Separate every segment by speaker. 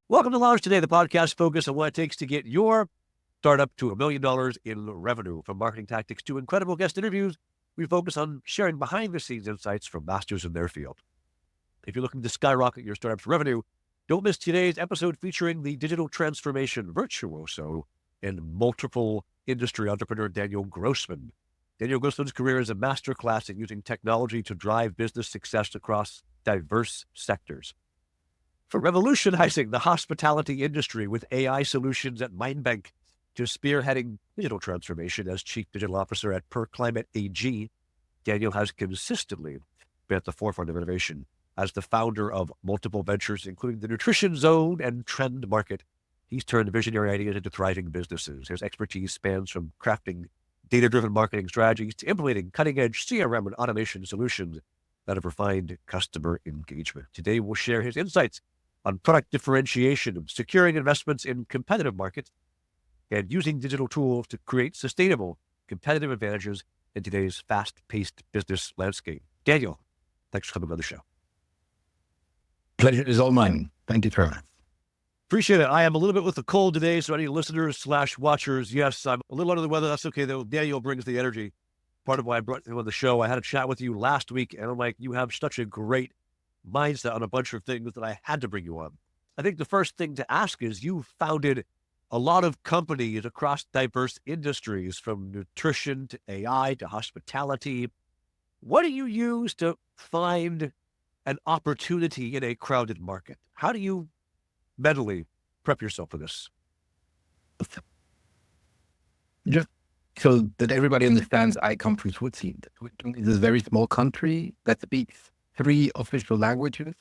Speaker 1: Welcome to Launch Today, the podcast focus on what it takes to get your startup to $1 million in revenue. From marketing tactics to incredible guest interviews, we focus on sharing behind-the-scenes insights from masters in their field. If you're looking to skyrocket your startup's revenue, don't miss today's episode featuring the digital transformation virtuoso and multiple industry entrepreneur Daniel Grossmann. Daniel Grossmann's career is a masterclass in using technology to drive business success across diverse sectors. From revolutionizing the hospitality industry with AI solutions at MindBank to spearheading digital transformation as Chief Digital Officer at Per Climate AG, Daniel has consistently been at the forefront of innovation. As the founder of multiple ventures, including the Nutrition Zone and Trend Market, he's turned visionary ideas into thriving businesses. His expertise spans from crafting data-driven marketing strategies to implementing cutting-edge CRM and automation solutions that have refined customer engagement. Today, we'll share his insights on product differentiation, securing investments in competitive markets, and using digital tools to create sustainable competitive advantages in today's fast-paced business landscape. Daniel, thanks for coming on the show.
Speaker 2: Pleasure is all mine. Thank you, Trevor.
Speaker 1: Appreciate it. I am a little bit with a cold today, so any listeners/watchers, yes, I'm a little under the weather. That's okay, though. Daniel brings the energy. Part of why I brought him on the show. I had a chat with you last week, and I'm like, you have such a great mindset on a bunch of things that I had to bring you on. I think the first thing to ask is you founded a lot of companies across diverse industries, from nutrition to AI to hospitality. What do you use to find an opportunity in a crowded market? How do you mentally prep yourself for this?
Speaker 2: Just so that everybody understands, I come from Switzerland. Switzerland is a very small country that speaks 3 official languages,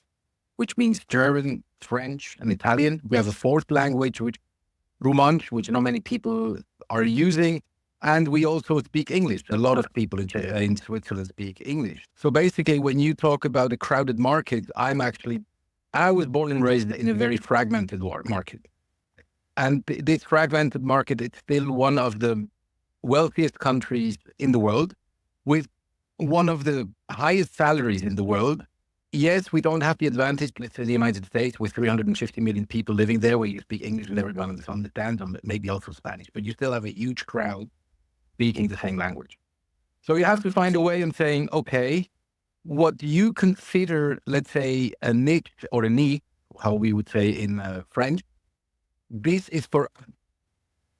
Speaker 2: which means German, French, and Italian. We have a 4th language, which Romansh, which not many people are using. And we also speak English. A lot of people in Switzerland speak English. So basically, when you talk about a crowded market, I was born and raised in a very fragmented market. And this fragmented market is still one of the wealthiest countries in the world, with one of the highest salaries in the world. Yes, we don't have the advantage, let's say, the United States, with 350 million people living there, where you speak English and everyone understands, or maybe also Spanish, but you still have a huge crowd speaking the same language. So you have to find a way of saying, okay, what you consider, let's say, a niche or a niche, how we would say in French, this is for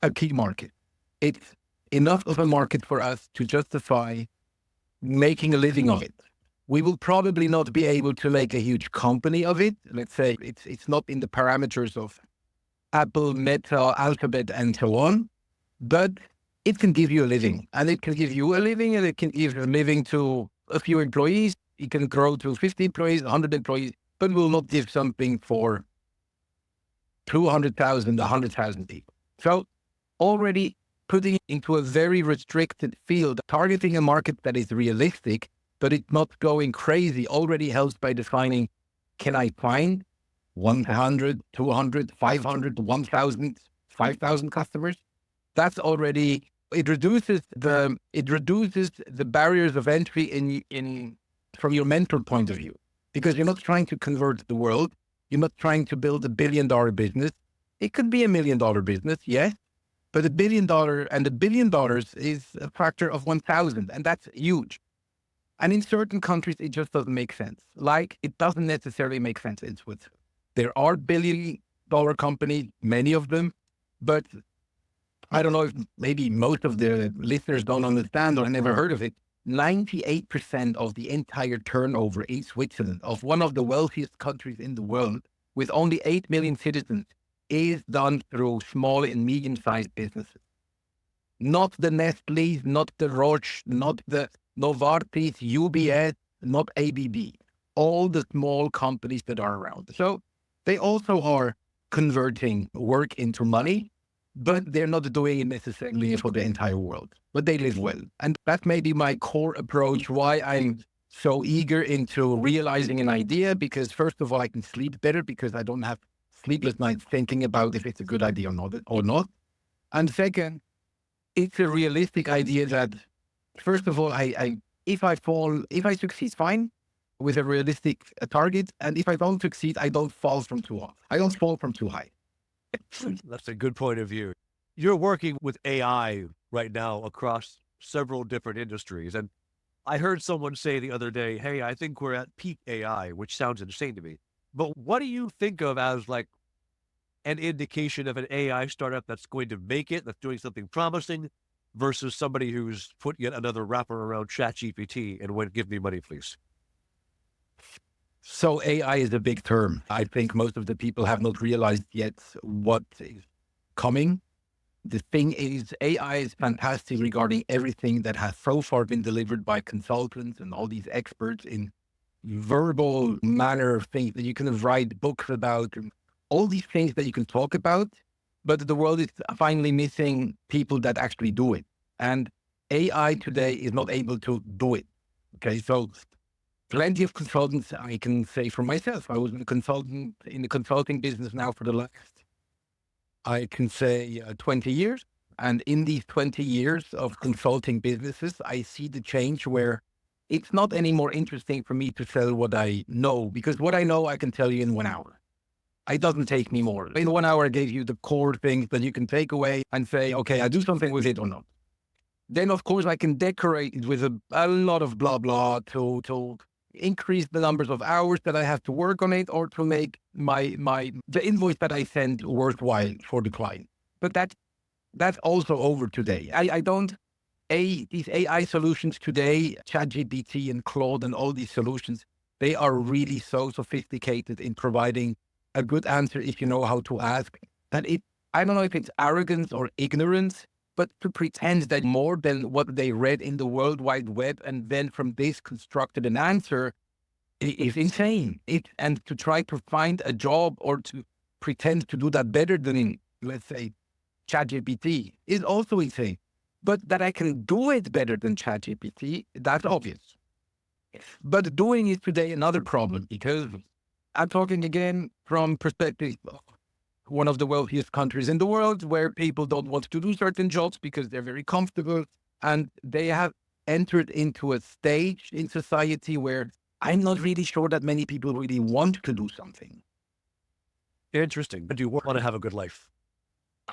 Speaker 2: a key market. It's enough of a market for us to justify making a living of it. We will probably not be able to make a huge company of it. Let's say it's not in the parameters of Apple, Meta, Alphabet, and so on, but it can give you a living, and it can give you a living, and it can give a living to a few employees. It can grow to 50 employees, 100 employees, but will not give something for 200,000, 100,000 people. So already putting it into a very restricted field, targeting a market that is realistic, but it's not going crazy, already helps by defining, can I find 100, 200, 500, 1,000, 5,000 customers? That's already, it reduces the barriers of entry in from your mental point of view, because you're not trying to convert the world. You're not trying to build $1 billion business. It could be $1 million business, yes, but $1 billion and $1 billion is a factor of 1,000, and that's huge. And in certain countries, it just doesn't make sense. Like, it doesn't necessarily make sense in Switzerland. There are $1 billion companies, many of them, but I don't know if maybe most of the listeners don't understand or never heard of it. 98% of the entire turnover in Switzerland, of one of the wealthiest countries in the world, with only 8 million citizens, is done through small and medium-sized businesses. Not the Nestlé, not the Roche, not the Novartis, UBS, not ABB. All the small companies that are around. So they also are converting work into money, but they're not doing it necessarily for the entire world, but they live well. And that may be my core approach, why I'm so eager into realizing an idea, because first of all, I can sleep better because I don't have sleepless nights thinking about if it's a good idea or not. And second, it's a realistic idea that, first of all, if I succeed, fine. with a realistic target. And if I don't succeed, I don't fall from too high. I don't fall from too high.
Speaker 1: That's a good point of view. You're working with AI right now across several different industries. And I heard someone say the other day, hey, I think we're at peak AI, which sounds insane to me. But what do you think of as like an indication of an AI startup that's going to make it, that's doing something promising, versus somebody who's put yet another wrapper around ChatGPT and went, give me money, please?
Speaker 2: So AI is a big term. I think most of the people have not realized yet what is coming. The thing is, AI is fantastic regarding everything that has so far been delivered by consultants and all these experts in verbal manner of things that you can write books about, and all these things that you can talk about. But the world is finally missing people that actually do it. And AI today is not able to do it. Okay, so plenty of consultants, I can say for myself, I was a consultant in the consulting business now for the last, I can say 20 years. And in these 20 years of consulting businesses, I see the change where it's not any more interesting for me to sell what I know, because what I know, I can tell you in 1 hour. It doesn't take me more. In 1 hour, I gave you the core things that you can take away and say, okay, I do something with it or not. Then, of course, I can decorate it with a lot of blah, blah to increase the numbers of hours that I have to work on it, or to make the invoice that I send worthwhile for the client. But that's also over today. I don't, these AI solutions today, ChatGPT and Claude and all these solutions, they are really so sophisticated in providing a good answer if you know how to ask, that I don't know if it's arrogance or ignorance, but to pretend that more than what they read in the World Wide Web and then from this constructed an answer is insane. And to try to find a job or to pretend to do that better than, let's say, ChatGPT is also insane. But that I can do it better than ChatGPT, that's obvious. But doing it today, another problem, because I'm talking again from perspective of one of the wealthiest countries in the world, where people don't want to do certain jobs because they're very comfortable, and they have entered into a stage in society where I'm not really sure that many people really want to do something.
Speaker 1: Interesting. But do you want to have a good life?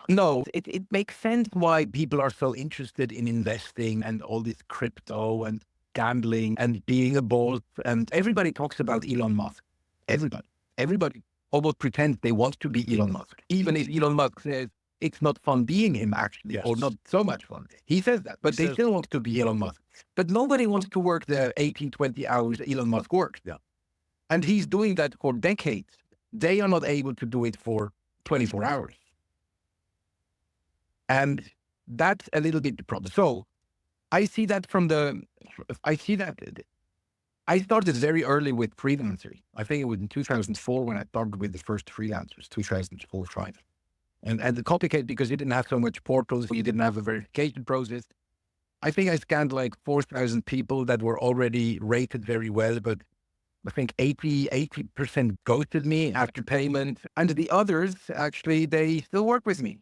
Speaker 2: No, it makes sense why people are so interested in investing and all this crypto and gambling and being a boss. And everybody talks about Elon Musk. Everybody almost pretends they want to be Elon Musk. Even if Elon Musk says it's not fun being him, actually, or not so much fun. He says that, but they still want to be Elon Musk. But nobody wants to work the 18, 20 hours Elon Musk works.
Speaker 1: Yeah.
Speaker 2: And he's doing that for decades. They are not able to do it for 24 hours. And that's a little bit the problem. So I see that I started very early with freelancers. I think it was in 2004 when I started with the first freelancers, 2004, 5. And the complicated because you didn't have so much portals, you didn't have a verification process. I think I scanned like 4,000 people that were already rated very well, but I think 80% ghosted me after payment. And the others, actually, they still work with me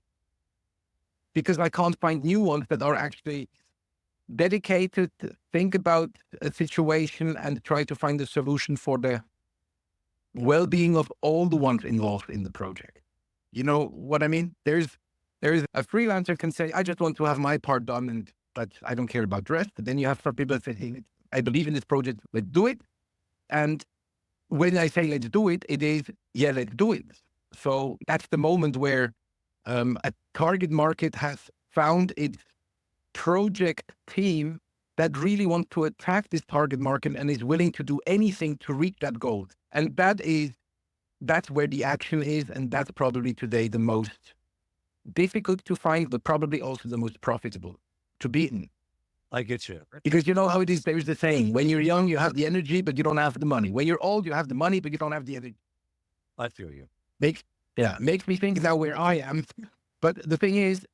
Speaker 2: because I can't find new ones that are actually dedicated, think about a situation and try to find a solution for the well-being of all the ones involved in the project. You know what I mean? There's a freelancer can say, I just want to have my part done, but I don't care about the rest. But then you have some people that say, hey, I believe in this project, let's do it. And when I say let's do it, it is, yeah, let's do it. So that's the moment where a target market has found its project team that really wants to attack this target market and is willing to do anything to reach that goal. And that's where the action is. And that's probably today the most difficult to find, but probably also the most profitable to be in.
Speaker 1: I get you.
Speaker 2: Because you know how it is, there's the saying, when you're young, you have the energy, but you don't have the money. When you're old, you have the money, but you don't have the energy.
Speaker 1: I feel you.
Speaker 2: Makes me think now where I am. But the thing is,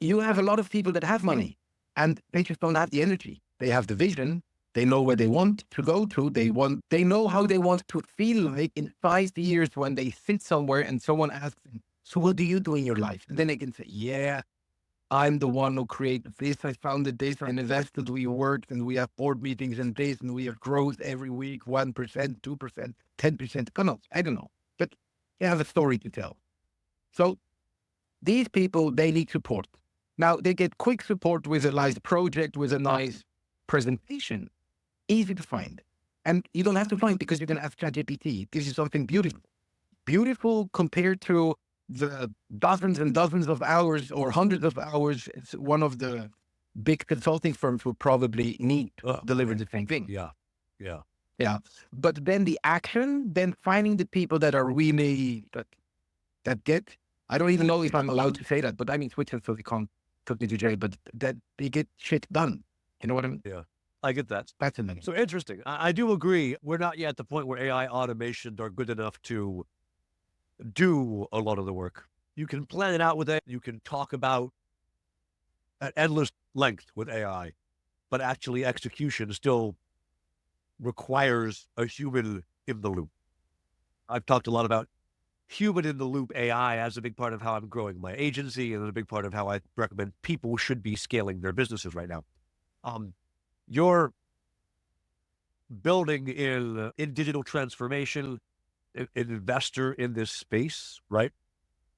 Speaker 2: you have a lot of people that have money and they just don't have the energy. They have the vision. They know where they want to go to. They know how they want to feel like in 5 years when they sit somewhere and someone asks them, so what do you do in your life? And then they can say, yeah, I'm the one who created this. I founded this and invested. We worked and we have board meetings and this and we have growth every week, 1%, 2%, 10%. I don't know. But you have a story to tell. So these people, they need support. Now they get quick support with a nice project, with a nice presentation, easy to find. And you don't have to find because you can ask ChatGPT. It gives you something beautiful. Beautiful compared to the dozens and dozens of hours or hundreds of hours. It's one of the big consulting firms will probably need to deliver the same thing.
Speaker 1: Yeah. Yeah.
Speaker 2: Yeah. But then the action, then finding the people that are really, that get, I don't even know if I'm allowed to say that, but I'm in Switzerland, so they can't put me to jail, but that they get shit done. You know what I mean?
Speaker 1: Yeah. I get that.
Speaker 2: That's amazing.
Speaker 1: So interesting. I do agree. We're not yet at the point where AI automations are good enough to do a lot of the work. You can plan it out with it. You can talk about at endless length with AI, but actually execution still requires a human in the loop. I've talked a lot about human in the loop AI as a big part of how I'm growing my agency and a big part of how I recommend people should be scaling their businesses right now. You're building in digital transformation, an investor in this space, right?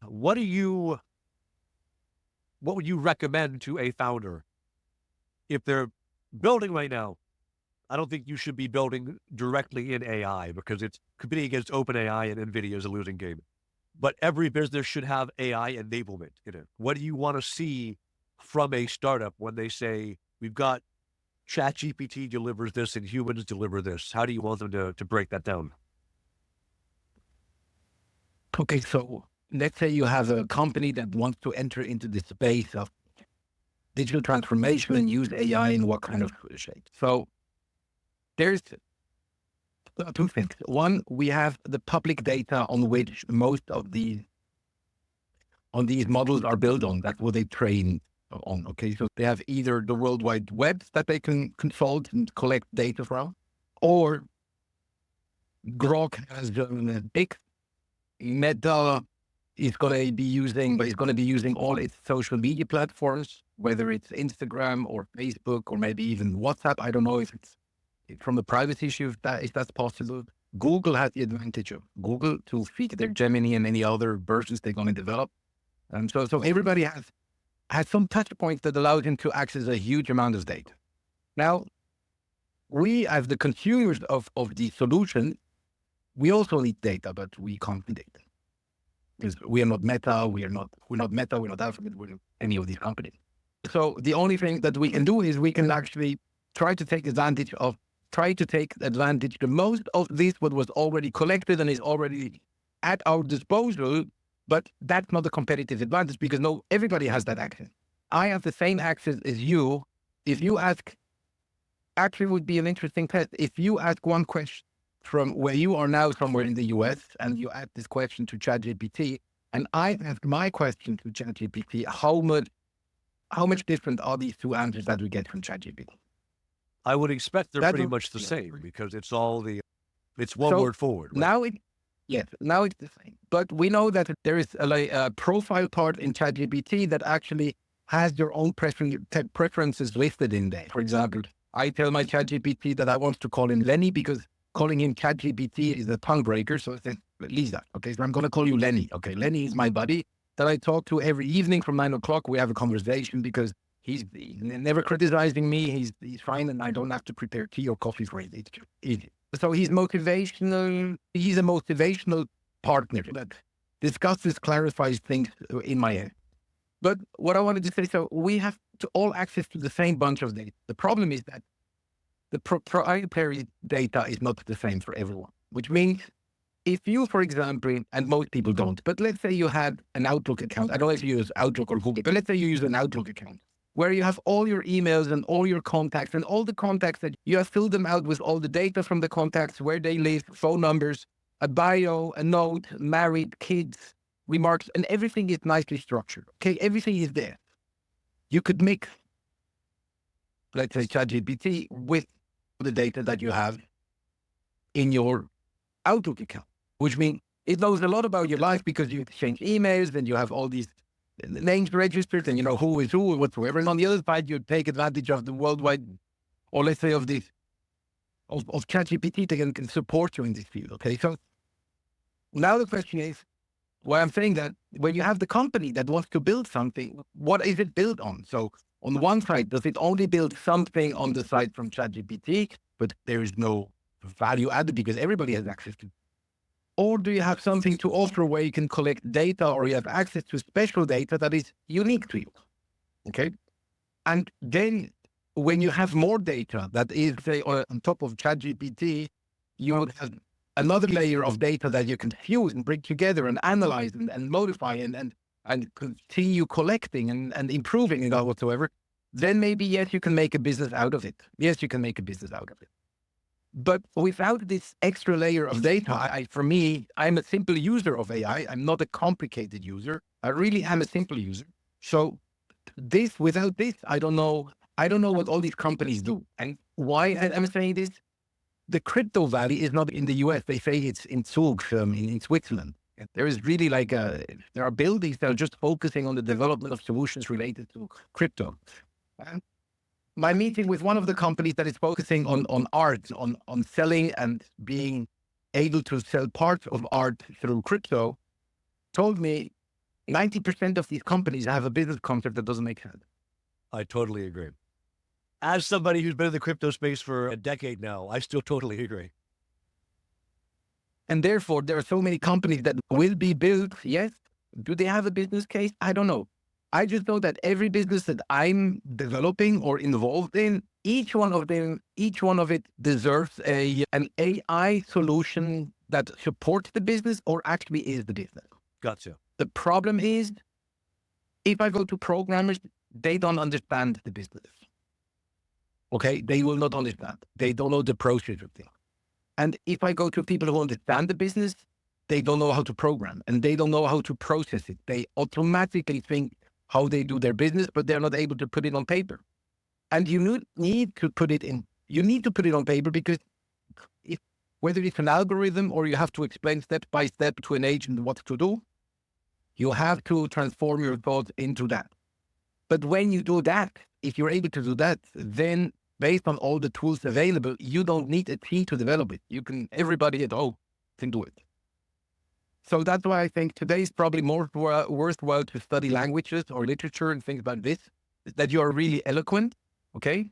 Speaker 1: What would you recommend to a founder if they're building right now? I don't think you should be building directly in AI because it's competing against OpenAI and NVIDIA is a losing game. But every business should have AI enablement in it. What do you want to see from a startup when they say, we've got ChatGPT delivers this and humans deliver this? How do you want them to break that down?
Speaker 2: Okay, so let's say you have a company that wants to enter into the space of digital transformation and use AI in what kind of shape. So there's two things. One, we have the public data on which most of these models are built on. That's what they train on. Okay, so they have either the World Wide Web that they can consult and collect data from, or Grok has a big Meta is going to be using all its social media platforms, whether it's Instagram or Facebook or maybe even WhatsApp. I don't know if it's from a privacy issue, if that's possible. Google has the advantage of Google to feed their Gemini and any other versions they're going to develop. And so everybody has some touch points that allow them to access a huge amount of data. Now, we as the consumers of the solution, we also need data, but we can't be data. Because we are not Meta, we're not Alphabet, we're not any of these companies. So the only thing that we can do is we can actually try to take advantage the most of this, what was already collected and is already at our disposal, but that's not a competitive advantage because everybody has that access. I have the same access as you. If you ask, actually would be an interesting test. If you ask one question from where you are now, somewhere in the US, and you ask this question to ChatGPT, and I ask my question to ChatGPT, how much different are these two answers that we get from ChatGPT?
Speaker 1: I would expect they're pretty much the same because it's one word forward. Right?
Speaker 2: Now it's the same. But we know that there is a profile part in ChatGPT that actually has your own preferences listed in there. For example, I tell my ChatGPT that I want to call him Lenny because calling him ChatGPT is a tongue breaker. So I said, leave that. Okay, so I'm going to call you Lenny. Okay, Lenny is my buddy that I talk to every evening from 9 o'clock. We have a conversation because he's never criticizing me. He's fine, and I don't have to prepare tea or coffee for it. So he's motivational. He's a motivational partner that discusses, clarifies things in my head. But what I wanted to say, so we have to all access to the same bunch of data. The problem is that the proprietary data is not the same for everyone, which means if you, for example, and most people don't, but let's say you had an Outlook account. I don't know if you use Outlook or Google, but let's say you use an Outlook account where you have all your emails and all your contacts and all the contacts that you have filled them out with all the data from the contacts, where they live, phone numbers, a bio, a note, married, kids, remarks, and everything is nicely structured. Okay, everything is there. You could mix, let's say, ChatGPT with the data that you have in your Outlook account, which means it knows a lot about your life because you exchange emails and you have all these names registered and you know who is who and whatsoever. And on the other side, you take advantage of the worldwide, or let's say of this, of ChatGPT that can support you in this field. Okay. So now the question is, why I'm saying that when you have the company that wants to build something, what is it built on? So on the one side, does it only build something on the side from ChatGPT, but there is no value added because everybody has access to? Or do you have something to offer where you can collect data or you have access to special data that is unique to you? Okay. And then when you have more data that is, say, on top of ChatGPT, you would have another layer of data that you can fuse and bring together and analyze and modify and continue collecting and improving and whatsoever. Then maybe, yes, you can make a business out of it. Yes, you can make a business out of it. But without this extra layer of data, for me, I'm a simple user of AI. I'm not a complicated user. I really am a simple user. So without this, I don't know what all these companies do. And why I'm saying this? The crypto valley is not in the US. They say it's in Zug, in Switzerland. There is really there are buildings that are just focusing on the development of solutions related to crypto. And my meeting with one of the companies that is focusing on art, on selling and being able to sell parts of art through crypto, told me 90% of these companies have a business concept that doesn't make sense.
Speaker 1: I totally agree. As somebody who's been in the crypto space for a decade now, I still totally agree.
Speaker 2: And therefore, there are so many companies that will be built. Yes. Do they have a business case? I don't know. I just know that every business that I'm developing or involved in, each one of it deserves an AI solution that supports the business or actually is the business.
Speaker 1: Gotcha.
Speaker 2: The problem is, if I go to programmers, they don't understand the business. Okay, they will not understand. They don't know the process of things. And if I go to people who understand the business, they don't know how to program and they don't know how to process it. They automatically think how they do their business, but they're not able to put it on paper. And you need to put it in. You need to put it on paper because whether it's an algorithm or you have to explain step by step to an agent what to do, you have to transform your thoughts into that. But when you do that, if you're able to do that, then based on all the tools available, you don't need a team to develop it. Everybody at home can do it. So that's why I think today is probably more worthwhile to study languages or literature and things like this, that you are really eloquent, okay?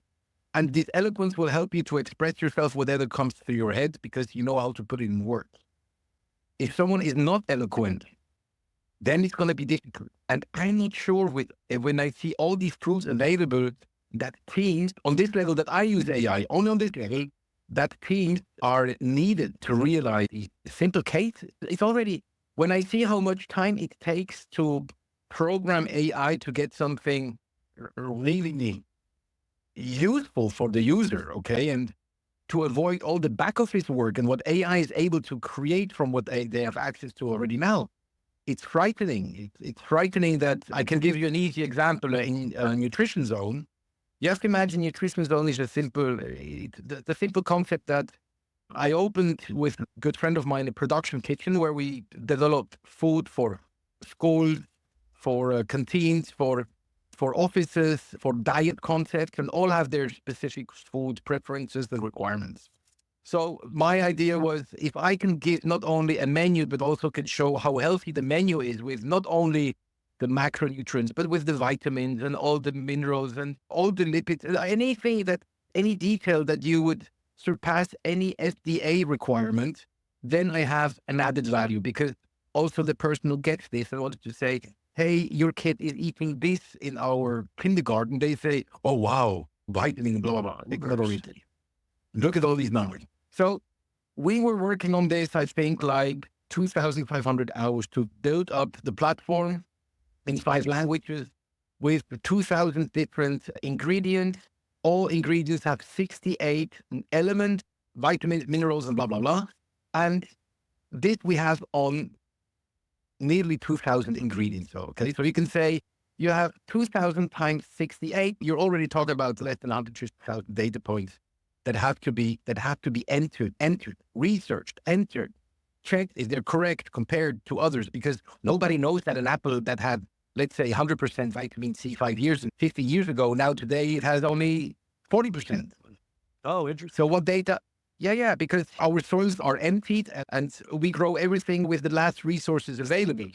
Speaker 2: And this eloquence will help you to express yourself whatever comes to your head because you know how to put it in words. If someone is not eloquent, then it's going to be difficult. And I'm not sure when I see all these tools available that teams, on this level that I use AI, only on this level, that teams are needed to realize a simple case. It's already, when I see how much time it takes to program AI to get something really useful for the user, okay, and to avoid all the back office work and what AI is able to create from what they have access to already now, it's frightening. It's frightening that I can give you an easy example in Nutrition Zone. You have to imagine Nutrition Zone is the simple concept that I opened with a good friend of mine, a production kitchen where we developed food for schools, for canteens, for offices, for diet concepts, and all have their specific food preferences and requirements. So my idea was, if I can give not only a menu, but also can show how healthy the menu is with not only the macronutrients, but with the vitamins and all the minerals and all the lipids, any detail that you would surpass any FDA requirement, then I have an added value because also the person who gets this and wanted to say, hey, your kid is eating this in our kindergarten. They say, oh, wow, vitamin, blah, blah, blah. Look at all these numbers. So we were working on this, I think, like 2,500 hours to build up the platform in 5 languages with 2,000 different ingredients. All ingredients have 68 elements, vitamins, minerals, and blah, blah, blah. And this we have on nearly 2,000 ingredients. So, okay, so you can say you have 2,000 times 68. You're already talking about less than 150,000 data points that have to be entered, researched, entered, checked if they're correct compared to others, because nobody knows that an apple that had let's say 100% vitamin C 5 years and 50 years ago. Now today it has only 40%.
Speaker 1: Oh, interesting.
Speaker 2: So what data? Yeah, because our soils are emptied and we grow everything with the last resources available.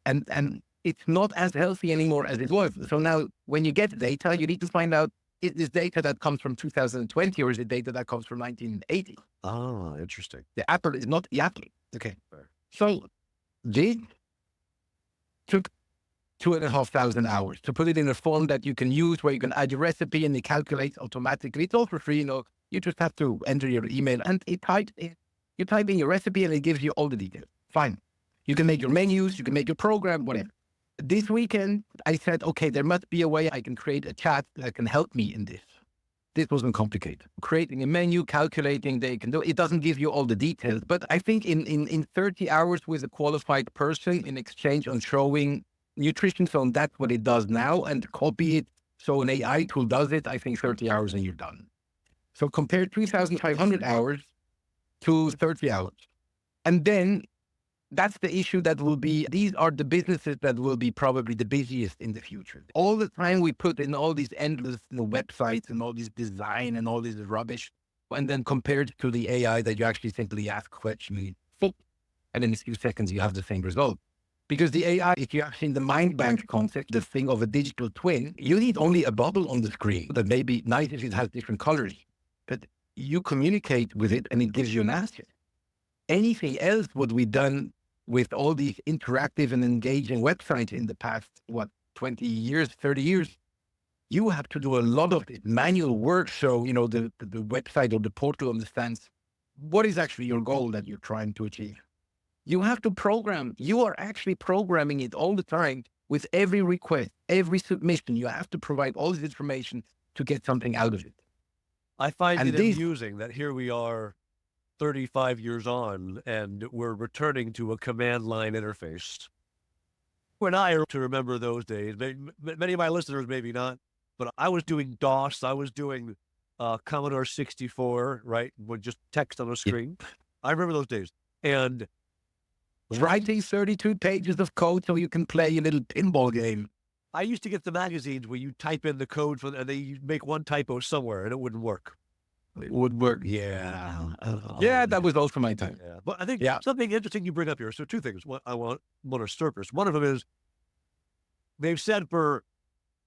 Speaker 2: And it's not as healthy anymore as it was. So now when you get data, you need to find out, is this data that comes from 2020 or is it data that comes from 1980?
Speaker 1: Oh, interesting.
Speaker 2: The apple is not the apple. Okay.
Speaker 1: Fair.
Speaker 2: So this took 2,500 hours to put it in a form that you can use where you can add your recipe and it calculates automatically. It's all for free, you just have to enter your email and you type in your recipe and it gives you all the details. Fine. You can make your menus, you can make your program, whatever. This weekend, I said, okay, there must be a way I can create a chat that can help me in this. This wasn't complicated. Creating a menu, calculating, they can do it. Doesn't give you all the details, but I think in 30 hours with a qualified person in exchange on showing nutrition zone, that's what it does now, and copy it so an AI tool does it, I think 30 hours and you're done. So compare 3,500 hours to 30 hours. And then that's the issue that will be, these are the businesses that will be probably the busiest in the future. All the time we put in all these endless websites and all this design and all this rubbish, and then compared to the AI that you actually simply ask questions, and in a few seconds you have the same result. Because the AI, if you have seen the mind bank concept, the thing of a digital twin, you need only a bubble on the screen that may be nice if it has different colors, but you communicate with it and it gives you an answer. Anything else would be done with all these interactive and engaging websites in the past, 20 years, 30 years, you have to do a lot of manual work. So, the website or the portal understands what is actually your goal that you're trying to achieve. You have to program. You are actually programming it all the time with every request, every submission. You have to provide all this information to get something out of it.
Speaker 1: I find it amusing that here we are 35 years on and we're returning to a command line interface. When I are to remember those days, many of my listeners maybe not, but I was doing DOS. I was doing Commodore 64, right? With just text on a screen. Yeah. I remember those days. And
Speaker 2: writing 32 pages of code so you can play a little pinball game.
Speaker 1: I used to get the magazines where you type in the code and you make one typo somewhere and it wouldn't work.
Speaker 2: It would work. Yeah. Yeah, that was also my time.
Speaker 1: Yeah. But I think something interesting you bring up here. So two things I want to surface. One of them is they've said for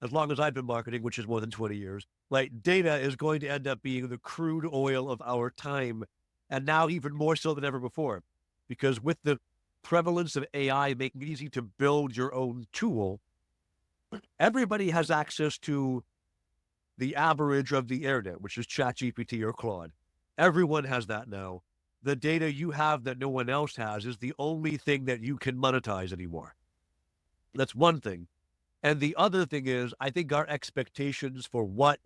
Speaker 1: as long as I've been marketing, which is more than 20 years, like data is going to end up being the crude oil of our time. And now even more so than ever before, because with the prevalence of AI making it easy to build your own tool, everybody has access to the average of the internet, which is ChatGPT or Claude. Everyone has that now. The data you have that no one else has is the only thing that you can monetize anymore. That's one thing. And the other thing is, I think our expectations for what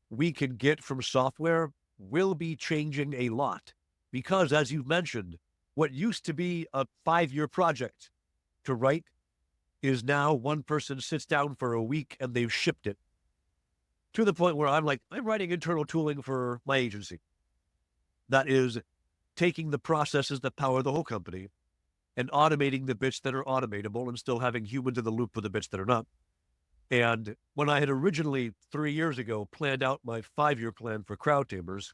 Speaker 1: we can get from software will be changing a lot. Because as you've mentioned, what used to be a 5-year project to write is now one person sits down for a week and they've shipped it. To the point where I'm writing internal tooling for my agency. That is taking the processes that power the whole company and automating the bits that are automatable and still having humans in the loop for the bits that are not. And when I had originally 3 years ago planned out my 5-year plan for crowd tamers,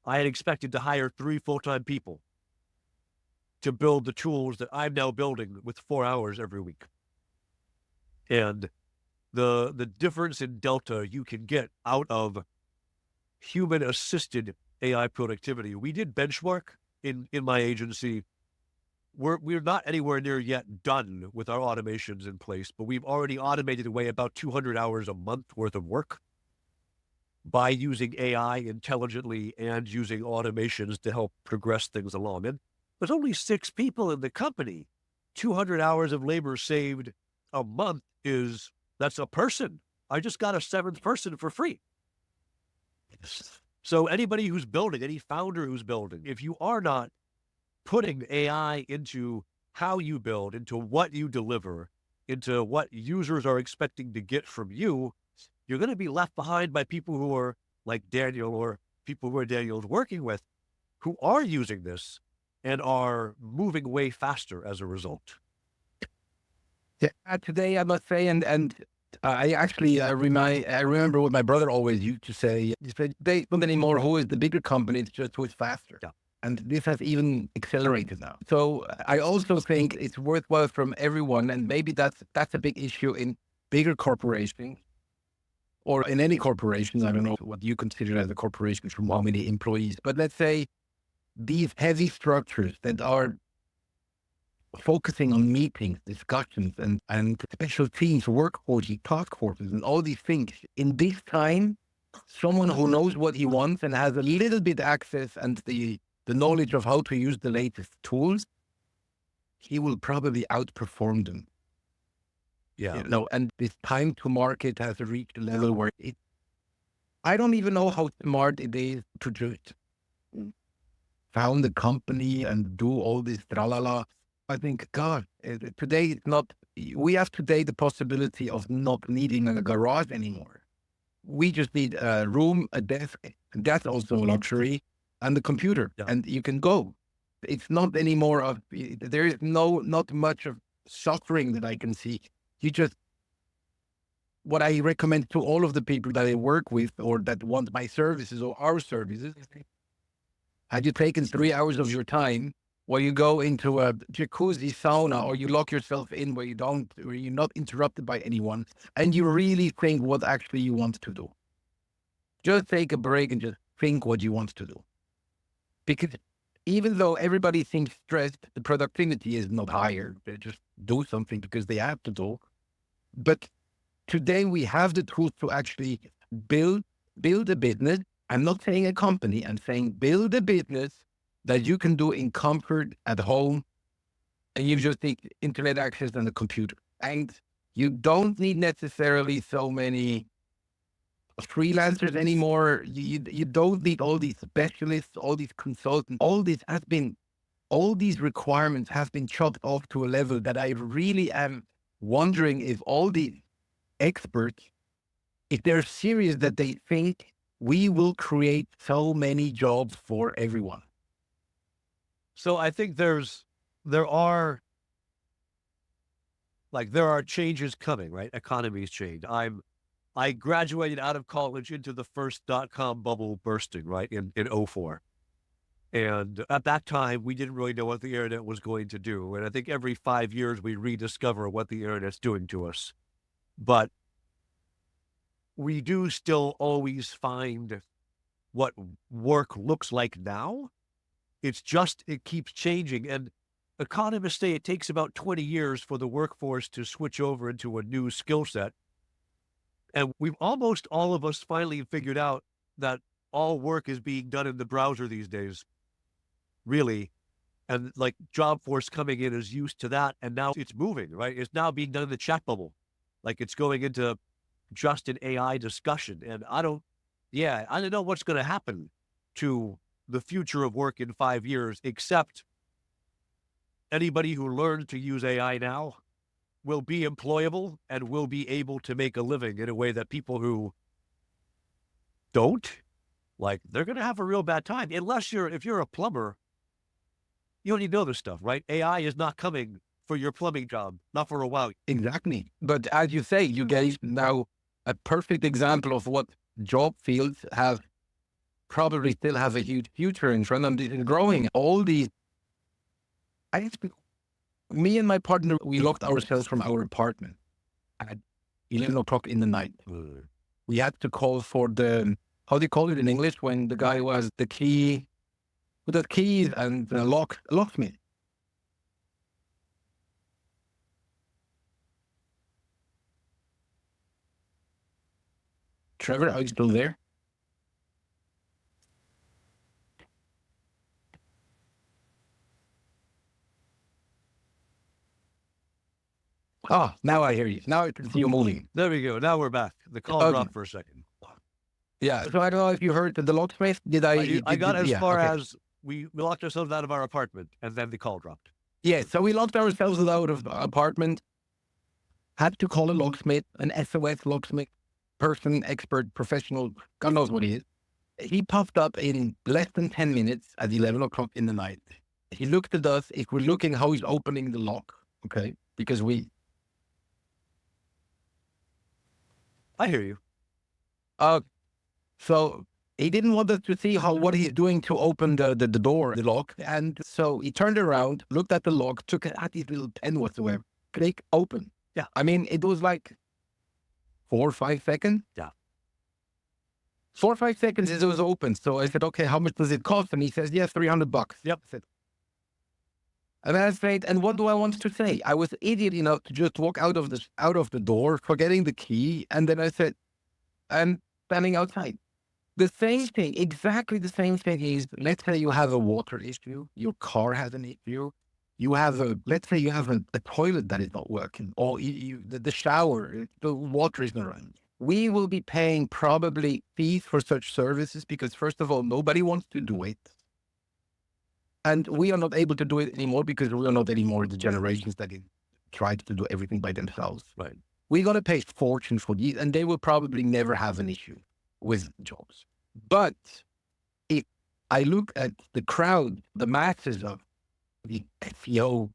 Speaker 1: I had expected to hire 3 full-time people to build the tools that I'm now building with 4 hours every week. And the difference in delta you can get out of human-assisted AI productivity. We did benchmark in my agency. We're not anywhere near yet done with our automations in place, but we've already automated away about 200 hours a month worth of work by using AI intelligently and using automations to help progress things along. And there's only 6 people in the company. 200 hours of labor saved a month that's a person. I just got a 7th person for free. So anybody who's building, any founder who's building, if you are not putting AI into how you build, into what you deliver, into what users are expecting to get from you, you're going to be left behind by people who are like Daniel or people who are Daniel's working with, who are using this and are moving way faster as a result.
Speaker 2: Yeah, today I must say, and I actually I remember what my brother always used to say. He said, "They not anymore. Who is the bigger company? It's just who is faster."
Speaker 1: Yeah.
Speaker 2: And this has even accelerated now. So I also think it's worthwhile from everyone, and maybe that's a big issue in bigger corporations or in any corporation. I don't know what you consider as a corporation from how many employees, but let's say these heavy structures that are focusing on meetings, discussions, and special teams, work forces, task forces, and all these things. In this time, someone who knows what he wants and has a little bit access and the knowledge of how to use the latest tools, he will probably outperform them.
Speaker 1: Yeah.
Speaker 2: And this time to market has reached a level where I don't even know how smart it is to just found a company and do all this tralala. I think, God, today it's not, we have today the possibility of not needing a garage anymore. We just need a room, a desk, and that's also a luxury, and the computer,
Speaker 1: Yeah.
Speaker 2: and you can go. It's not anymore of, there is not much of suffering that I can see. You just, what I recommend to all of the people that I work with or that want my services or our services, had you taken 3 hours of your time where you go into a jacuzzi sauna or you lock yourself in where you're not interrupted by anyone and you really think what actually you want to do? Just take a break and just think what you want to do. Because even though everybody thinks stressed, the productivity is not higher. They just do something because they have to do. But today we have the tools to actually build a business. I'm not saying a company. I'm saying build a business that you can do in comfort at home, and you just need internet access and a computer. And you don't need necessarily so many freelancers anymore. You don't need all these specialists, all these consultants. All these requirements have been chopped off to a level that I really am wondering if all these experts, if they're serious that they think we will create so many jobs for everyone.
Speaker 1: So I think there are there are changes coming, right? Economies change. I graduated out of college into the first .com bubble bursting, right, in '04. And at that time, we didn't really know what the internet was going to do. And I think every 5 years, we rediscover what the internet's doing to us. But we do still always find what work looks like now. It's just, it keeps changing. And economists say it takes about 20 years for the workforce to switch over into a new skill set. And we've almost all of us finally figured out that all work is being done in the browser these days, really. And like job force coming in is used to that. And now it's moving, right? It's now being done in the chat bubble. Like it's going into just an AI discussion. And I don't know what's going to happen to the future of work in 5 years, except anybody who learns to use AI now will be employable and will be able to make a living in a way that people who don't, they're going to have a real bad time. If you're a plumber, you don't need to know this stuff, right? AI is not coming for your plumbing job, not for a while.
Speaker 2: Exactly. But as you say, you gave now a perfect example of what job fields have probably still have a huge future in front of them. This is growing. All these, me and my partner, we locked ourselves from our apartment at 11 o'clock in the night. We had to call for how do you call it in English when the guy was the key, with the keys and the locksmith. Trevor, are you still there? Oh, now I hear you. Now I can see you moving.
Speaker 1: There we go. Now we're back. The call
Speaker 2: Okay.
Speaker 1: dropped for a second.
Speaker 2: Yeah. So I don't know if you heard the locksmith.
Speaker 1: I got as far
Speaker 2: okay.
Speaker 1: as we locked ourselves out of our apartment, and then the call dropped.
Speaker 2: Yeah. So we locked ourselves out of the apartment. Had to call a locksmith, an SOS locksmith, person, expert, professional. God knows what he is. He popped up in less than 10 minutes at 11 o'clock in the night. He looked at us. If we're looking how he's opening the lock, okay, because we
Speaker 1: I hear you.
Speaker 2: So he didn't want us to see what he's doing to open the door, the lock. And so he turned around, looked at the lock, took it at his little pen whatsoever, click, open.
Speaker 1: Yeah.
Speaker 2: I mean, it was like 4 or 5 seconds.
Speaker 1: Yeah.
Speaker 2: 4 or 5 seconds it was open. So I said, okay, how much does it cost? And he says, yes, $300.
Speaker 1: Yep.
Speaker 2: I said, and I said, and what do I want to say? I was idiot enough to just walk out of the door, forgetting the key. And then I said, I'm standing outside. The same thing, exactly the same thing is, let's say you have a water issue, your car has an issue, let's say you have a toilet that is not working, or the shower, the water is not running. We will be paying probably fees for such services because, first of all, nobody wants to do it. And we are not able to do it anymore because we are not anymore the generations that tried to do everything by themselves.
Speaker 1: Right.
Speaker 2: We're going to pay fortune for these, and they will probably never have an issue with jobs. But if I look at the crowd, the masses of the SEO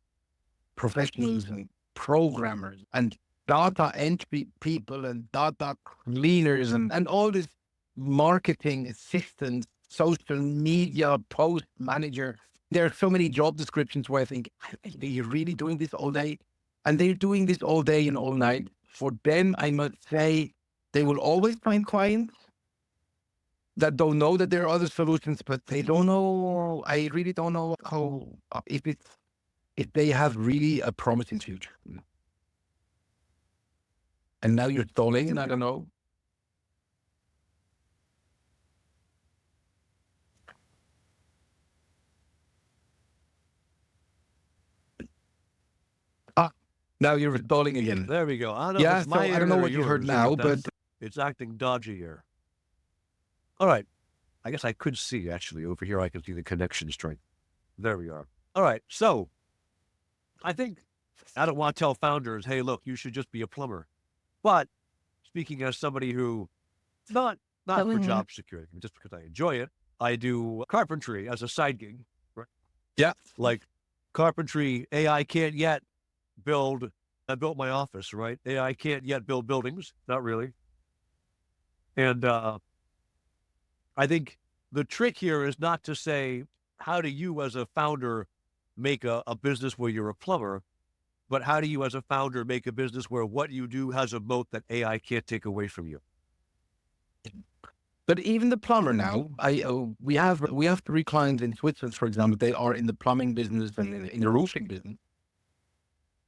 Speaker 2: professionals and programmers and data entry people and data cleaners and all this marketing assistants, social media post manager, there are so many job descriptions where I think, are you really doing this all day? And they're doing this all day and all night. For them, I must say, they will always find clients that don't know that there are other solutions, but they don't know. I really don't know how, if they have really a promising future. And now you're stalling, and I don't know. Now you're stalling again.
Speaker 1: There we go. I don't know
Speaker 2: Yeah,
Speaker 1: if it's
Speaker 2: so
Speaker 1: my
Speaker 2: I don't know
Speaker 1: internet or
Speaker 2: what you heard
Speaker 1: yours,
Speaker 2: now, but
Speaker 1: it's acting dodgy here. All right. I guess I could see, actually, over here, I can see the connection strength. There we are. All right. So I think I don't want to tell founders, hey, look, you should just be a plumber. But speaking as somebody who, not for job security, just because I enjoy it, I do carpentry as a side gig. Right?
Speaker 2: yeah,
Speaker 1: Like carpentry, AI can't yet build. I built my office, right? AI can't yet build buildings, not really. And I think the trick here is not to say, how do you as a founder make a business where you're a plumber, but how do you as a founder make a business where what you do has a moat that AI can't take away from you?
Speaker 2: but even the plumber now, we have 3 clients in Switzerland, for example. They are in the plumbing business and in the roofing business.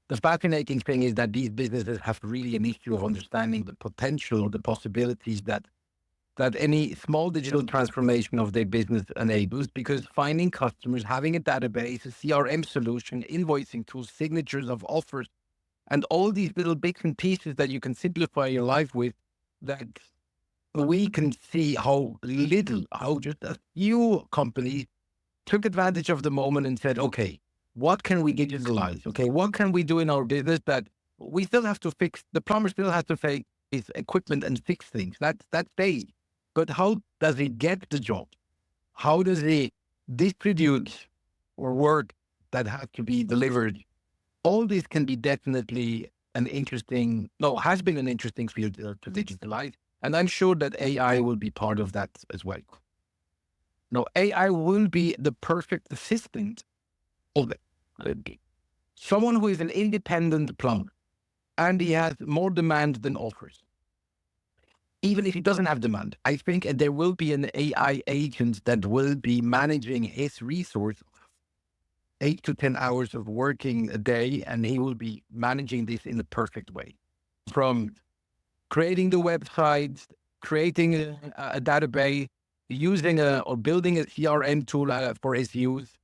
Speaker 2: The fascinating thing is that these businesses have really an issue of understanding the potential or the possibilities that any small digital transformation of their business enables, because finding customers, having a database, a CRM solution, invoicing tools, signatures of offers, and all these little bits and pieces that you can simplify your life with, that we can see how just a few companies took advantage of the moment and said, okay, what can we digitalize? Okay, what can we do in our business that we still have to fix? The plumber still has to fix his equipment and fix things. That's day. But how does he get the job? How does he distribute or work that has to be delivered? All this can be definitely has been an interesting field to digitalize. And I'm sure that AI will be part of that as well. No, AI will be the perfect assistant of it. Someone who is an independent plumber and he has more demand than offers. Even if he doesn't have demand, I think there will be an AI agent that will be managing his resource, 8 to 10 hours of working a day, and he will be managing this in the perfect way. From creating the website, creating a database, using or building a CRM tool for his use,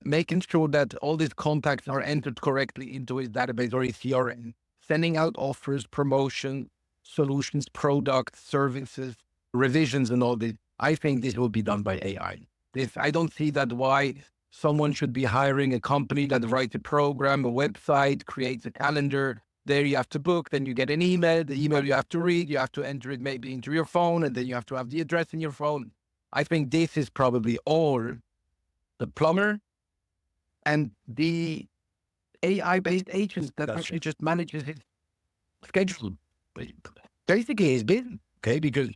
Speaker 2: making sure that all these contacts are entered correctly into his database or his CRM, sending out offers, promotion, solutions, products, services, revisions, and all this. I think this will be done by AI. I don't see that why someone should be hiring a company that writes a program, a website, creates a calendar. There you have to book, then you get an email. The email you have to read, you have to enter it maybe into your phone, and then you have to have the address in your phone. I think this is probably all the plumber and the AI-based agents that actually just manages his schedule. basically is business, okay? Because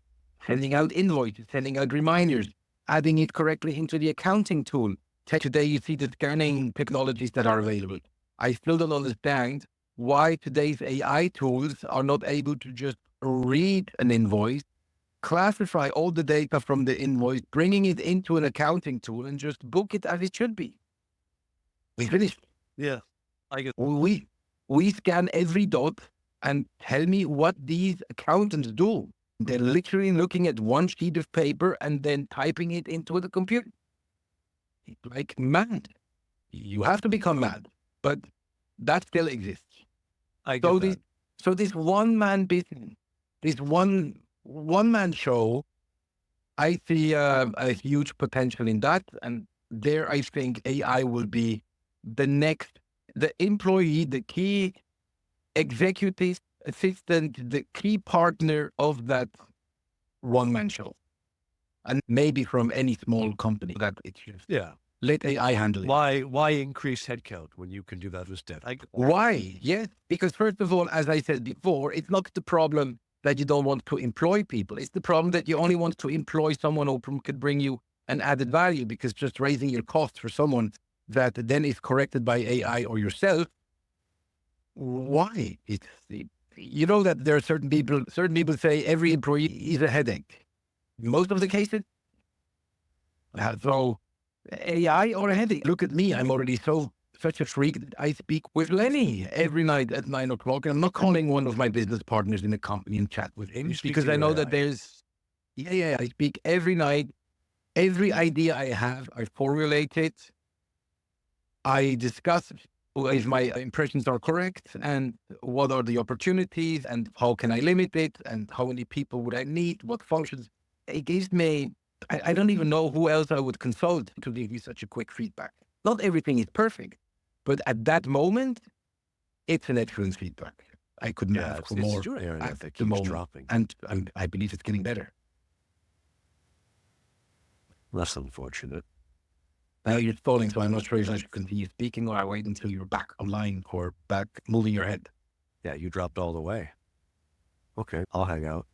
Speaker 2: sending out invoices, sending out reminders, adding it correctly into the accounting tool. Today, you see the scanning technologies that are available. I still don't understand why today's AI tools are not able to just read an invoice, classify all the data from the invoice, bringing it into an accounting tool, and just book it as it should be. We finished.
Speaker 1: Yeah, I get.
Speaker 2: We scan every dot and tell me what these accountants do. They're literally looking at one sheet of paper and then typing it into the computer. It's like mad. You have to become mad, but that still exists.
Speaker 1: I get that.
Speaker 2: So this one man business, this one man show, I see a huge potential in that, and there I think AI will be the employee, the key executive assistant, the key partner of that one man show, and maybe from any small company that it's just let AI handle it.
Speaker 1: Why increase headcount when you can do that instead?
Speaker 2: Why? Yes, because first of all, as I said before, it's not the problem that you don't want to employ people. It's the problem that you only want to employ someone who could bring you an added value, because just raising your costs for someone that then is corrected by AI or yourself, why? You know that there are certain people say every employee is a headache. Most of the cases, so AI or a headache. Look at me. I'm already such a freak that I speak with Lenny every night at 9 o'clock. And I'm not calling one of my business partners in a company and chat with him because I know that there's, I speak every night. Every idea I have, I formulate it. I discuss if my impressions are correct and what are the opportunities and how can I limit it and how many people would I need, what functions. It gives me, I don't even know who else I would consult to give you such a quick feedback. Not everything is perfect, but at that moment, it's an excellent feedback. I couldn't ask for more
Speaker 1: at the moment. Dropping.
Speaker 2: And I believe it's getting better.
Speaker 1: That's unfortunate.
Speaker 2: Now you're stalling, so I'm not sure if I should continue speaking or I wait until you're back online or back moving your head.
Speaker 1: Yeah, you dropped all the way. Okay, I'll hang out.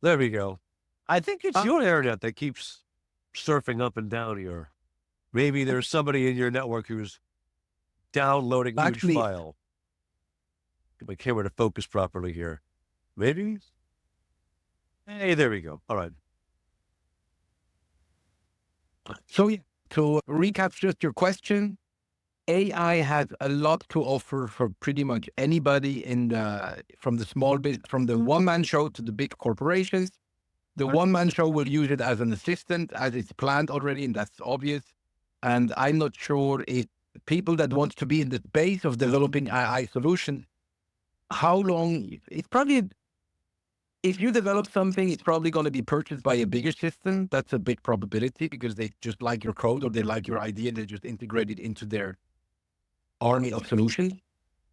Speaker 1: There we go. I think it's your internet that keeps surfing up and down here. Maybe there's somebody in your network who's downloading a huge file. Get my camera to focus properly here. Maybe? Hey, there we go. All right.
Speaker 2: So to recap just your question, AI has a lot to offer for pretty much anybody from the small bit, from the one-man show to the big corporations. The one-man show will use it as an assistant, as it's planned already, and that's obvious. And I'm not sure if people that want to be in the space of developing AI solutions, how long, it's probably, if you develop something, it's probably going to be purchased by a bigger system. That's a big probability because they just like your code or they like your idea and they just integrate it into their army of solutions.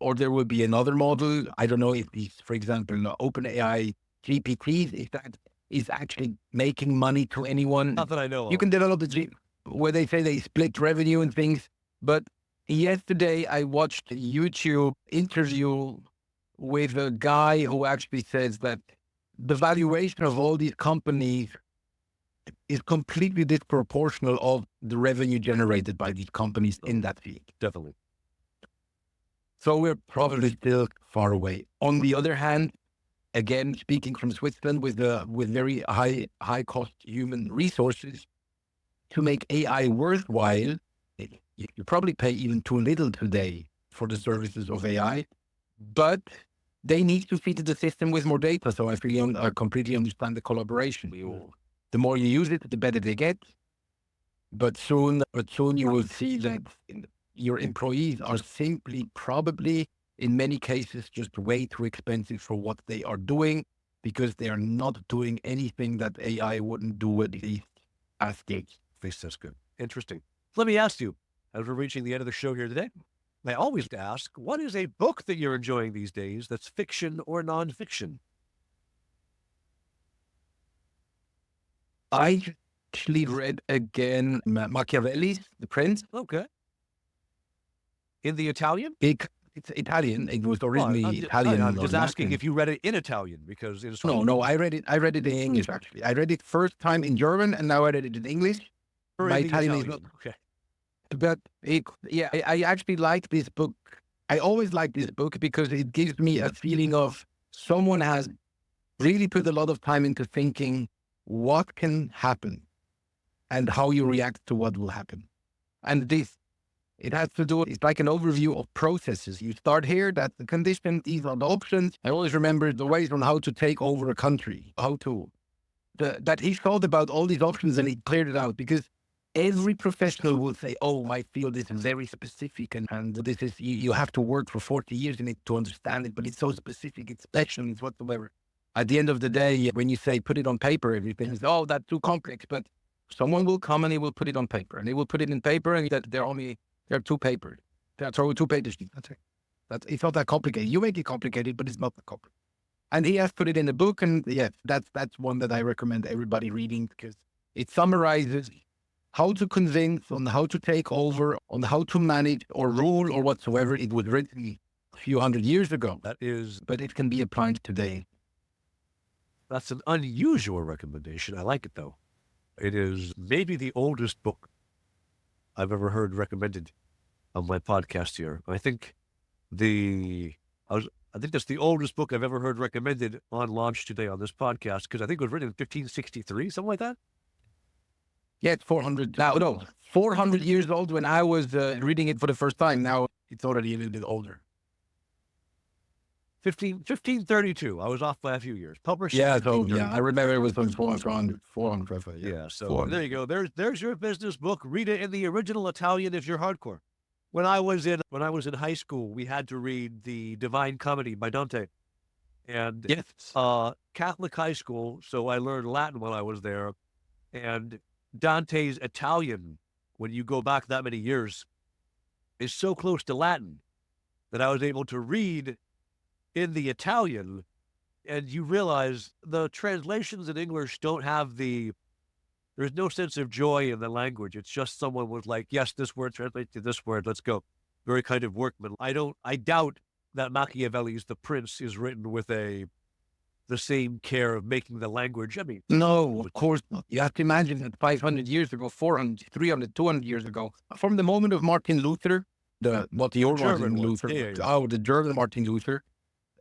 Speaker 2: Or there will be another model. I don't know if these, for example, OpenAI GPTs, if that is actually making money to anyone.
Speaker 1: Not that I know of.
Speaker 2: You can develop where they say they split revenue and things. But yesterday I watched a YouTube interview with a guy who actually says that the valuation of all these companies is completely disproportional of the revenue generated by these companies in that field.
Speaker 1: Definitely.
Speaker 2: So we're probably still far away. On the other hand, again, speaking from Switzerland with very high cost human resources, to make AI worthwhile, you probably pay even too little today for the services of AI, but they need to feed the system with more data. So I completely understand the collaboration. The more you use it, the better they get. But soon you will see that your employees are simply probably in many cases just way too expensive for what they are doing because they are not doing anything that AI wouldn't do at least as gigs.
Speaker 1: At least that's good. Interesting. Let me ask you, as we're reaching the end of the show here today, I always ask, what is a book that you're enjoying these days that's fiction or nonfiction?
Speaker 2: I actually read again Machiavelli's The Prince.
Speaker 1: Okay. In the Italian?
Speaker 2: It's Italian. It was
Speaker 1: Oh,
Speaker 2: originally Italian
Speaker 1: I'm
Speaker 2: or
Speaker 1: just asking
Speaker 2: Latin.
Speaker 1: if you read it in Italian, because in
Speaker 2: No, I read it. I read it in English. Actually, I read it first time in German, and now I read it in English.
Speaker 1: or
Speaker 2: My
Speaker 1: in the
Speaker 2: Italian is
Speaker 1: Italian.
Speaker 2: not,
Speaker 1: Okay.
Speaker 2: but I actually like this book. I always like this book because it gives me a feeling of someone has really put a lot of time into thinking what can happen and how you react to what will happen. And it has to do, it's like an overview of processes. You start here, that's the condition, these are the options. I always remember the ways on how to take over a country, that he thought about all these options and he cleared it out, because every professional will say, oh, my field is very specific and this is, you have to work for 40 years in it to understand it, but it's so specific, it's special, it's whatsoever. At the end of the day, when you say put it on paper, everything is, oh, that's too complex, but someone will come and he will put it on paper, and they will put it in paper, and that there are two papers. There are two pages. That's it. It's not that complicated. You make it complicated, but it's not that complicated. And he has put it in a book, and yeah, that's one that I recommend everybody reading, because it summarizes how to convince, on how to take over, on how to manage or rule or whatsoever. It was written a few hundred years ago, but it can be applied today.
Speaker 1: That's an unusual recommendation. I like it, though. It is maybe the oldest book I've ever heard recommended on my podcast here. I think that's the oldest book I've ever heard recommended on Launch Today on this podcast, because I think it was written in 1563, something like that.
Speaker 2: Yeah, it's 400. Now, no, 400 years old when I was reading it for the first time. Now it's already a little bit older.
Speaker 1: 1532. I was off by a few years. Published.
Speaker 2: Yeah, so yeah, I remember it was 400.
Speaker 1: Yeah, so
Speaker 2: 400.
Speaker 1: there you go. There's your business book. Read it in the original Italian if you're hardcore. When I was in high school, we had to read the Divine Comedy by Dante, and
Speaker 2: Yes.
Speaker 1: Catholic high school. So I learned Latin while I was there, and Dante's Italian, when you go back that many years, is so close to Latin that I was able to read in the Italian, and you realize the translations in English don't have there's no sense of joy in the language. It's just someone was like, yes, this word translates to this word, let's go. Very kind of workman. I doubt that Machiavelli's The Prince is written with the same care of making the language. I mean,
Speaker 2: no, of course not. You have to imagine that 500 years ago, 400, 300, 200 years ago, from the moment of Martin Luther, the German Martin Luther,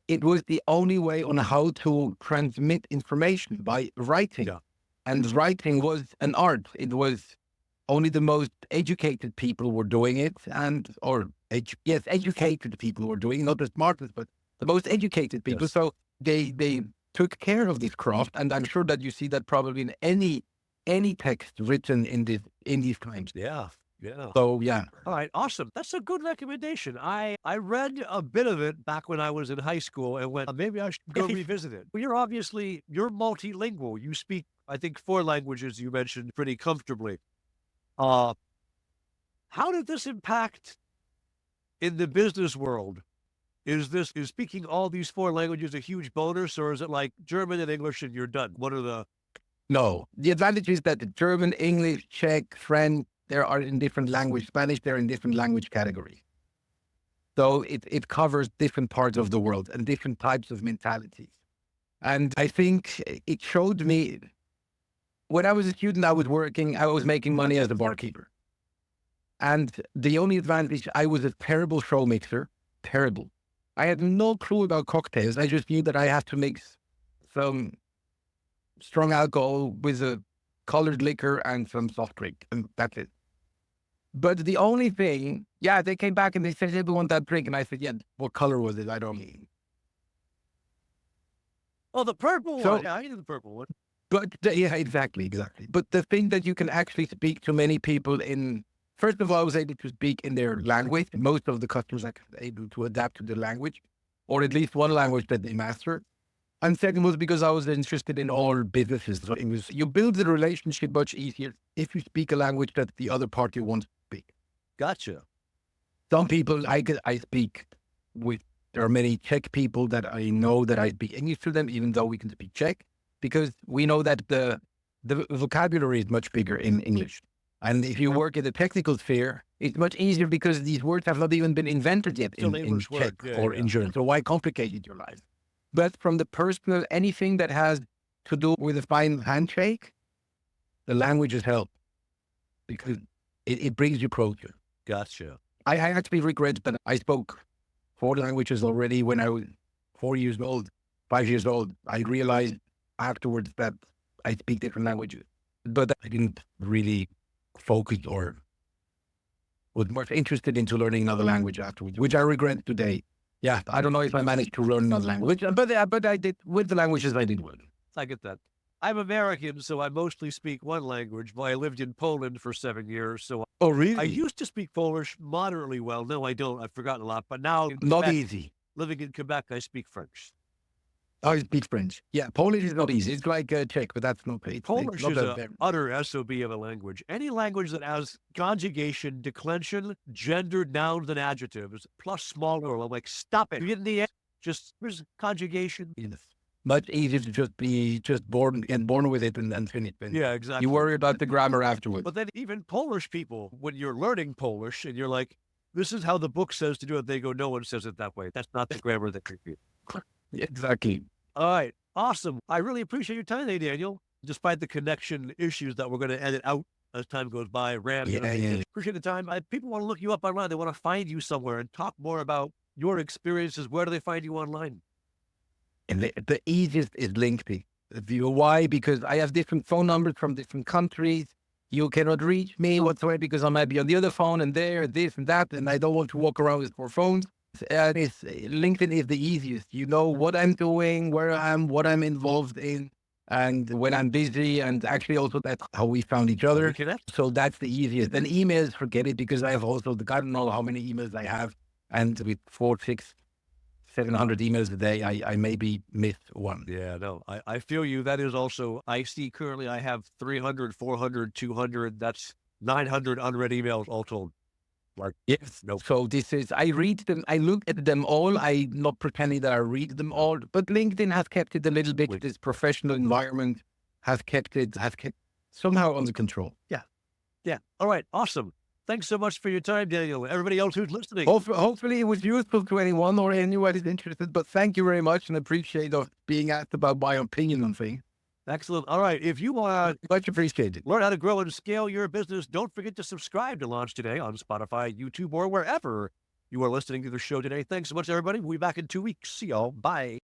Speaker 2: it was the only way on how to transmit information by writing.
Speaker 1: Yeah.
Speaker 2: And writing was an art. It was only the most educated people were doing it. Educated people were doing it, not the smartest, but the most educated people. Yes. So they took care of this craft. And I'm sure that you see that probably in any text written in these times.
Speaker 1: Yeah. Yeah.
Speaker 2: So, yeah.
Speaker 1: All right. Awesome. That's a good recommendation. I read a bit of it back when I was in high school and went, maybe I should go revisit it. Well, you're multilingual. You speak, I think, 4 languages you mentioned pretty comfortably. How did this impact in the business world? Is speaking all these 4 languages a huge bonus, or is it like German and English and you're done? What are the...
Speaker 2: No. The advantage is that the German, English, Czech, French, they are in different language. Spanish, they're in different language categories. So it covers different parts of the world and different types of mentalities. And I think it showed me, when I was a student, I was making money as a barkeeper. And the only advantage, I was a terrible show mixer. Terrible. I had no clue about cocktails. I just knew that I had to mix some strong alcohol with a colored liquor and some soft drink, and that's it. But the only thing, they came back and they said, hey, we want that drink. And I said, yeah, what color was it? I don't know.
Speaker 1: Oh, the purple one. Yeah, I knew the purple one.
Speaker 2: But yeah, exactly. But the thing that you can actually speak to many people first of all, I was able to speak in their language. Most of the customers are able to adapt to the language, or at least one language that they master. And second was because I was interested in all businesses. So you build the relationship much easier if you speak a language that the other party wants to speak.
Speaker 1: Gotcha.
Speaker 2: Some people I speak with. There are many Czech people that I know that I speak English to them, even though we can speak Czech, because we know that the the vocabulary is much bigger in English. And if you work in the technical sphere, it's much easier because these words have not even been invented yet
Speaker 1: Still
Speaker 2: in
Speaker 1: English
Speaker 2: tech
Speaker 1: word. Yeah,
Speaker 2: or
Speaker 1: yeah.
Speaker 2: insurance. So why complicate it your life? But from the personal, anything that has to do with a final handshake, the languages help because it brings you closer.
Speaker 1: Gotcha.
Speaker 2: I actually regret that I spoke 4 languages already when I was 4 years old, 5 years old. I realized afterwards that I speak different languages, but I didn't really focus or was more interested into learning another language afterwards, which I regret today. Yeah, I don't know if I managed to learn another language, but I did with the languages I did learn.
Speaker 1: I get that. I'm American, so I mostly speak one language, but I lived in Poland for 7 years, so
Speaker 2: Oh,
Speaker 1: I
Speaker 2: really?
Speaker 1: used to speak Polish moderately well. No, I don't. I've forgotten a lot, but now in
Speaker 2: Not
Speaker 1: Quebec,
Speaker 2: easy.
Speaker 1: living in Quebec, I speak French.
Speaker 2: I speak French. Yeah, Polish is not easy. It's like Czech, but that's not. It's
Speaker 1: Polish
Speaker 2: not
Speaker 1: is
Speaker 2: a
Speaker 1: a
Speaker 2: very.
Speaker 1: utter SOB of a language. Any language that has conjugation, declension, gendered nouns and adjectives, plus small plural, I'm like, stop it. You get in the end, just there's conjugation.
Speaker 2: Yes. Much easier to just be born with it and finish. And
Speaker 1: Yeah, exactly.
Speaker 2: you worry about the grammar afterwards.
Speaker 1: But then even Polish people, when you're learning Polish and you're like, this is how the book says to do it, they go, no one says it that way. That's not the grammar that we use.
Speaker 2: Exactly.
Speaker 1: All right. Awesome. I really appreciate your time today, Daniel. Despite the connection issues that we're going to edit out as time goes by,
Speaker 2: Yeah.
Speaker 1: appreciate the time. People want to look you up online. They want to find you somewhere and talk more about your experiences. Where do they find you online?
Speaker 2: And the easiest is LinkedIn. Why? Because I have different phone numbers from different countries. You cannot reach me whatsoever because I might be on the other phone and there, this and that, and I don't want to walk around with 4 phones. And LinkedIn is the easiest. You know what I'm doing, where I am, what I'm involved in, and when I'm busy. And actually, also that's how we found each other.
Speaker 1: Connect.
Speaker 2: So that's the easiest. And emails, forget it because I have also I don't know how many emails I have, and with 400, 600, 700 emails a day, I maybe miss one.
Speaker 1: Yeah, no, I feel you. That is also, I see currently I have 300, 400, 200. That's 900 unread emails all told. Like,
Speaker 2: Yes.
Speaker 1: nope.
Speaker 2: So I read them, I look at them all. I'm not pretending that I read them all, but LinkedIn has kept it a little bit, this professional environment has kept somehow under control.
Speaker 1: Yeah. All right. Awesome. Thanks so much for your time, Daniel. Everybody else who's listening.
Speaker 2: Hopefully it was useful to anyone or anyone who's interested, but thank you very much and appreciate of being asked about my opinion on things.
Speaker 1: Excellent. All right. If you want to
Speaker 2: Much appreciated.
Speaker 1: learn how to grow and scale your business, don't forget to subscribe to Launch Today on Spotify, YouTube, or wherever you are listening to the show today. Thanks so much, everybody. We'll be back in 2 weeks. See y'all. Bye.